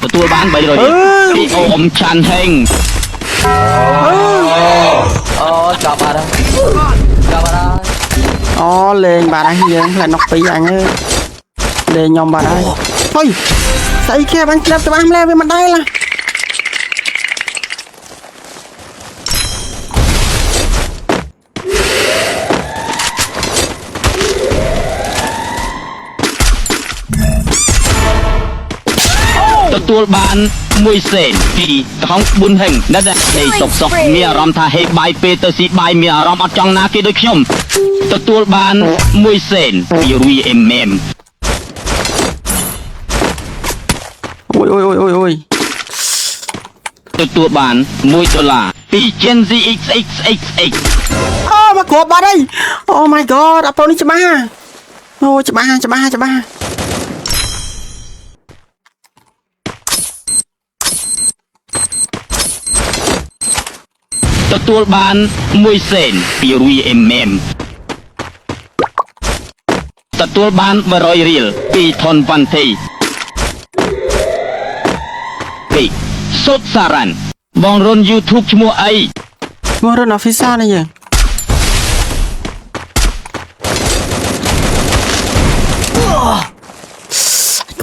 ទទួលបាន300រៀលពីអូមឆាន់ហេងចាប់បាត់អូលេងបាត់ហើយយើងផ្លែនោះពីរអញអើយលេងខ្ញុំបាត់ហើយហុយស្អីគេបាញ់ស្លាប់ច្បាស់ម្លេះវាមិនដែរឡាទទួលបាន1សេនពីខំប៊ុនហេងណាស់តែសុកមានអារម្មណ៍ថាហេបាយពេលទៅស៊ីបាយមានអារម្មណ៍អត់ចង់ណាគេដូចខ្ញុំទទួលបាន1សេនពីរីអេមអេមអូយទទួលបាន$1ពី Gen Z XXXX អូមកគ្របបាត់ហើយអូ my god អាប្រូនេះច្បាស់អូច្បាស់ទទួលបាន1សេនពីរីអេមអេមទទួលបាន100រៀលពីថនវ៉ាន់ធីពីសុតសារ៉ាន់បងរុន YouTube ឈ្មោះអីមករុន official នេះយើង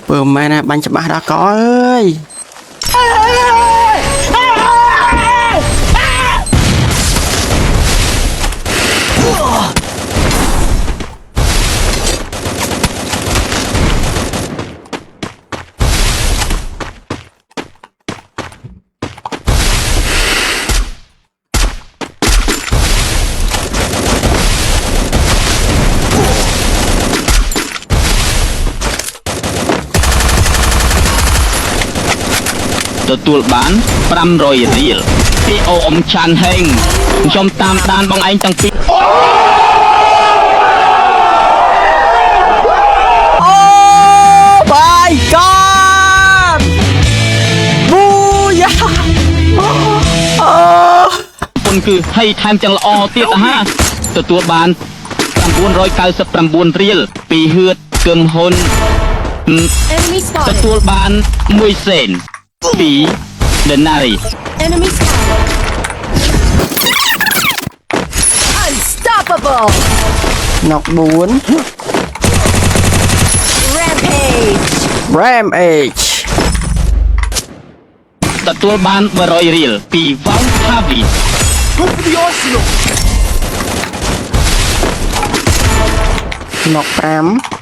ពើមែនណាបាញ់ច្បាស់ដល់កអើយទទួលបាន500រៀលពីអូមឆាន់ហេងខ្ញុំតាមដានបងឯងតាំងពីអូ my god ប៊ូយ៉ាអូពុនគឺហើយថែមទាំងល្អទៀតហាទទួលបាន999រៀលពីហឿតគឹមហ៊ុនទទួលបាន1សេនពីដណារី Enemy spotted. Unstoppable. ណុក4 Rampage ទទួលបាន100រៀលពីវ៉ាងថាវីណុក5